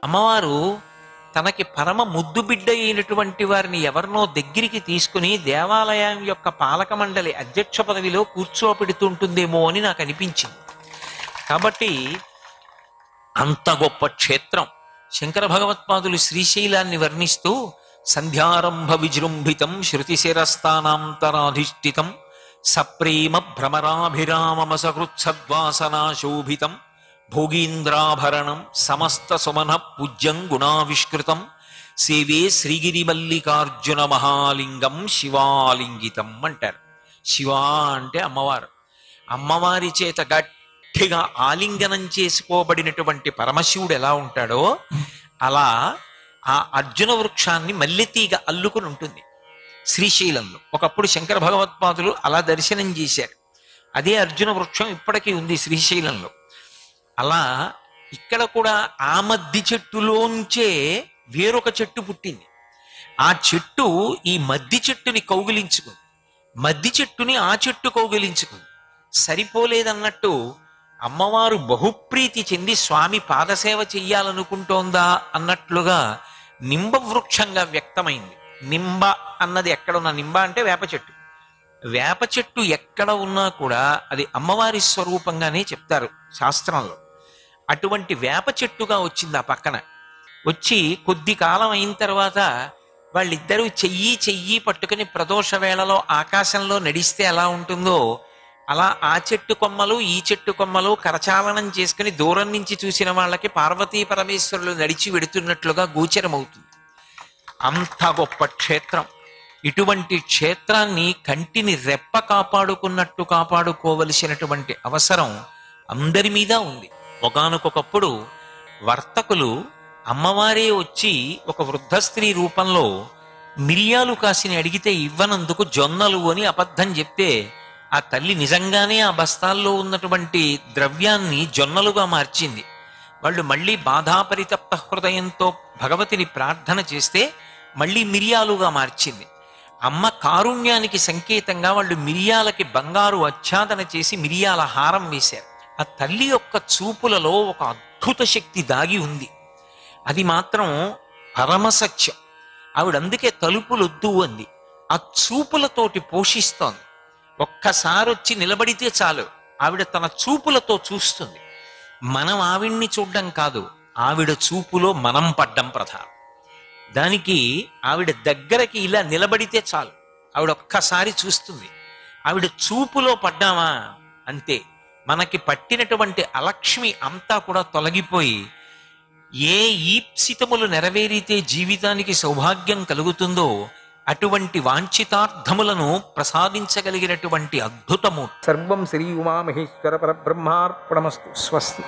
అమ్మవారు తనకి పరమ ముద్దు బిడ్డ అయినటువంటి వారిని ఎవరినో దగ్గరికి తీసుకుని దేవాలయం యొక్క పాలక మండలి అధ్యక్ష పదవిలో కూర్చోపెడుతుంటుందేమో అని నాకు అనిపించింది. కాబట్టి అంత గొప్ప క్షేత్రం. శంకర భగవత్పాదులు శ్రీశైలాన్ని వర్ణిస్తూ సంధ్యారంభ విజృంభితం శృతిశిరస్థానాంతరాధిష్ఠితం సప్రేమ భ్రమరాభిరామమసకృత్సద్వాసనాశోభితం భోగీంద్రాభరణం సమస్త సుమన పూజ్యం గుణావిష్కృతం సేవే శ్రీగిరిమల్లికార్జున మహాలింగం శివాలింగితం అంటారు. శివ అంటే అమ్మవారు. అమ్మవారి చేత గట్టిగా ఆలింగనం చేసుకోబడినటువంటి పరమశివుడు ఎలా ఉంటాడో అలా ఆ అర్జున వృక్షాన్ని మల్లెతీగ అల్లుకుని ఉంటుంది శ్రీశైలంలో. ఒకప్పుడు శంకర భగవత్పాదులు అలా దర్శనం చేశారు. అదే అర్జున వృక్షం ఇప్పటికీ ఉంది శ్రీశైలంలో. అలా ఇక్కడ కూడా ఆ మద్ది చెట్టులోంచే వేరొక చెట్టు పుట్టింది. ఆ చెట్టు ఈ మద్ది చెట్టుని కౌగిలించుకుంది, మద్ది చెట్టుని ఆ చెట్టు కౌగిలించుకుంది. సరిపోలేదన్నట్టు అమ్మవారు బహుప్రీతి చెంది స్వామి పాదసేవ చెయ్యాలనుకుంటోందా అన్నట్లుగా నింబ వృక్షంగా వ్యక్తమైంది. నింబ అన్నది ఎక్కడున్నా, నింబ అంటే వేప చెట్టు. వేప చెట్టు ఎక్కడ ఉన్నా కూడా అది అమ్మవారి స్వరూపంగానే చెప్తారు శాస్త్రంలో. అటువంటి వేప చెట్టుగా వచ్చింది ఆ పక్కన. వచ్చి కొద్ది కాలం అయిన తర్వాత వాళ్ళిద్దరూ చెయ్యి పట్టుకుని ప్రదోష వేళలో ఆకాశంలో నడిస్తే ఎలా ఉంటుందో అలా ఆ చెట్టు కొమ్మలు ఈ చెట్టు కొమ్మలు కరచాలనం చేసుకుని దూరం నుంచి చూసిన వాళ్ళకి పార్వతీ పరమేశ్వరులు నడిచి వెడుతున్నట్లుగా గోచరమవుతుంది. అంత గొప్ప క్షేత్రం. ఇటువంటి క్షేత్రాన్ని కంటిని రెప్ప కాపాడుకున్నట్టు కాపాడుకోవలసినటువంటి అవసరం అందరి మీద ఉంది. ఒకానొకప్పుడు వర్తకులు అమ్మవారే వచ్చి ఒక వృద్ధ స్త్రీ రూపంలో మిరియాలు కాసిని అడిగితే ఇవ్వనందుకు జొన్నలు అని అబద్ధం చెప్తే ఆ తల్లి నిజంగానే ఆ బస్తాల్లో ఉన్నటువంటి ద్రవ్యాన్ని జొన్నలుగా మార్చింది. వాళ్ళు మళ్ళీ బాధాపరితప్త హృదయంతో భగవతిని ప్రార్థన చేస్తే మళ్ళీ మిరియాలుగా మార్చింది. అమ్మ కారుణ్యానికి సంకేతంగా వాళ్ళు మిరియాలకి బంగారు ఆచ్ఛాదన చేసి మిరియాల హారం వేశారు. ఆ తల్లి యొక్క చూపులలో ఒక అద్భుత శక్తి దాగి ఉంది. అది మాత్రం పరమసత్యం. ఆవిడందుకే తలుపులొద్దు అంది. ఆ చూపులతోటి పోషిస్తోంది. ఒక్కసారి వచ్చి నిలబడితే చాలు ఆవిడ తన చూపులతో చూస్తుంది. మనం ఆవిడ్ని చూడడం కాదు, ఆవిడ చూపులో మనం పడ్డం ప్రధానం. దానికి ఆవిడ దగ్గరకి ఇలా నిలబడితే చాలు, ఆవిడ ఒక్కసారి చూస్తుంది. ఆవిడ చూపులో పడ్డామా అంతే, మనకి పట్టినటువంటి అలక్ష్మి అంతా కూడా తొలగిపోయి ఏ ఈప్సితములు నెరవేరితే జీవితానికి సౌభాగ్యం కలుగుతుందో అటువంటి వాంఛితార్థములను ప్రసాదించగలిగినటువంటి అద్భుతము. సర్వం శ్రీ ఉమామహేశ్వర పరబ్రహ్మార్పణమస్తు. స్వస్తి.